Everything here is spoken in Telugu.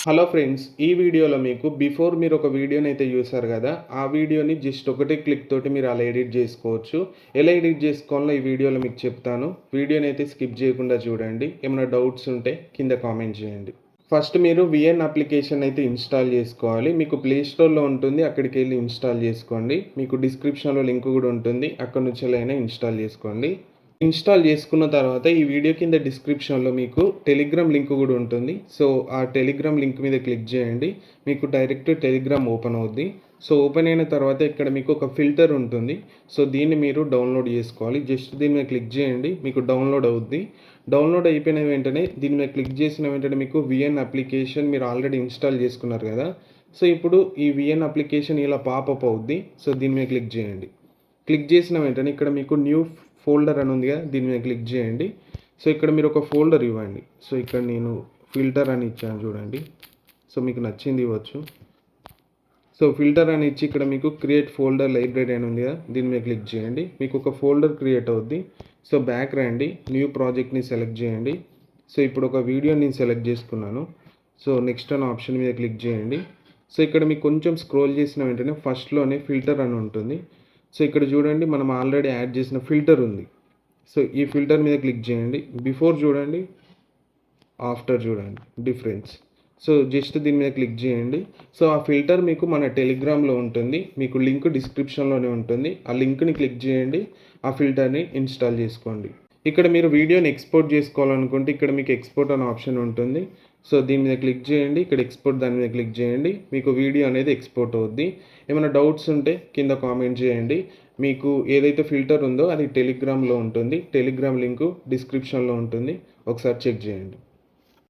హలో ఫ్రెండ్స్, ఈ వీడియోలో మీకు బిఫోర్ మీరు ఒక వీడియోని అయితే చూసారు కదా, ఆ వీడియోని జస్ట్ ఒకటే క్లిక్ తోటి మీరు అలా ఎడిట్ చేసుకోవచ్చు. ఎలా ఎడిట్ చేసుకోవాలో ఈ వీడియోలో మీకు చెప్తాను. వీడియోని అయితే స్కిప్ చేయకుండా చూడండి. ఏమైనా డౌట్స్ ఉంటే కింద కామెంట్ చేయండి. ఫస్ట్ మీరు విఎన్ అప్లికేషన్ అయితే ఇన్స్టాల్ చేసుకోవాలి. మీకు ప్లే స్టోర్లో ఉంటుంది, అక్కడికి వెళ్ళి ఇన్స్టాల్ చేసుకోండి. మీకు డిస్క్రిప్షన్లో లింక్ కూడా ఉంటుంది, అక్కడ నుంచి అయినా ఇన్స్టాల్ చేసుకోండి. ఇన్స్టాల్ చేసుకున్న తర్వాత ఈ వీడియో కింద డిస్క్రిప్షన్లో మీకు టెలిగ్రామ్ లింక్ కూడా ఉంటుంది. సో ఆ టెలిగ్రామ్ లింక్ మీద క్లిక్ చేయండి, మీకు డైరెక్ట్ టెలిగ్రామ్ ఓపెన్ అవుద్ది. సో ఓపెన్ అయిన తర్వాత ఇక్కడ మీకు ఒక ఫిల్టర్ ఉంటుంది. సో దీన్ని మీరు డౌన్లోడ్ చేసుకోవాలి. జస్ట్ దీని మీద క్లిక్ చేయండి, మీకు డౌన్లోడ్ అవుద్ది. డౌన్లోడ్ అయిపోయిన వెంటనే దీని మీద క్లిక్ చేసిన వెంటనే మీకు విఎన్ అప్లికేషన్ మీరు ఆల్రెడీ ఇన్స్టాల్ చేసుకున్నారు కదా. సో ఇప్పుడు ఈ విఎన్ అప్లికేషన్ ఇలా పాపప్ అవుద్ది. సో దీని మీద క్లిక్ చేయండి. క్లిక్ చేసిన వెంటనే ఇక్కడ మీకు న్యూ ఫోల్డర్ అని ఉంది కదా, దీని మీద క్లిక్ చేయండి. సో ఇక్కడ మీరు ఒక ఫోల్డర్ ఇవ్వండి. సో ఇక్కడ నేను ఫిల్టర్ అని ఇచ్చాను చూడండి. సో మీకు నచ్చింది ఇవ్వచ్చు. సో ఫిల్టర్ అని ఇచ్చి ఇక్కడ మీకు క్రియేట్ ఫోల్డర్ లైబ్రరీ అని ఉంది కదా, దీని మీద క్లిక్ చేయండి. మీకు ఒక ఫోల్డర్ క్రియేట్ అవుద్ది. సో బ్యాక్ రండి, న్యూ ప్రాజెక్ట్ని సెలెక్ట్ చేయండి. సో ఇప్పుడు ఒక వీడియోని నేను సెలెక్ట్ చేసుకున్నాను. సో నెక్స్ట్ అనే ఆప్షన్ మీద క్లిక్ చేయండి. సో ఇక్కడ మీకు కొంచెం స్క్రోల్ చేసిన వెంటనే ఫస్ట్లోనే ఫిల్టర్ అని ఉంటుంది. సో ఇక్కడ చూడండి, మనం ఆల్రెడీ యాడ్ చేసిన ఫిల్టర్ ఉంది. సో ఈ ఫిల్టర్ మీద క్లిక్ చేయండి. బిఫోర్ చూడండి, ఆఫ్టర్ చూడండి డిఫరెన్స్. సో జస్ట్ దీని మీద క్లిక్ చేయండి. సో ఆ ఫిల్టర్ మీకు మన టెలిగ్రామ్లో ఉంటుంది, మీకు లింక్ డిస్క్రిప్షన్లోనే ఉంటుంది. ఆ లింక్ని క్లిక్ చేయండి, ఆ ఫిల్టర్ని ఇన్స్టాల్ చేసుకోండి. ఇక్కడ మీరు వీడియోని ఎక్స్పోర్ట్ చేసుకోవాలనుకుంటే ఇక్కడ మీకు ఎక్స్పోర్ట్ అనే ఆప్షన్ ఉంటుంది. సో దీని మీద క్లిక్ చేయండి, ఇక్కడ ఎక్స్పోర్ట్ దాని మీద క్లిక్ చేయండి, మీకు వీడియో అనేది ఎక్స్పోర్ట్ అవుద్ది. ఏమైనా డౌట్స్ ఉంటే కింద కామెంట్ చేయండి. మీకు ఏదైతే ఫిల్టర్ ఉందో అది టెలిగ్రామ్లో ఉంటుంది, టెలిగ్రామ్ లింకు డిస్క్రిప్షన్లో ఉంటుంది, ఒకసారి చెక్ చేయండి.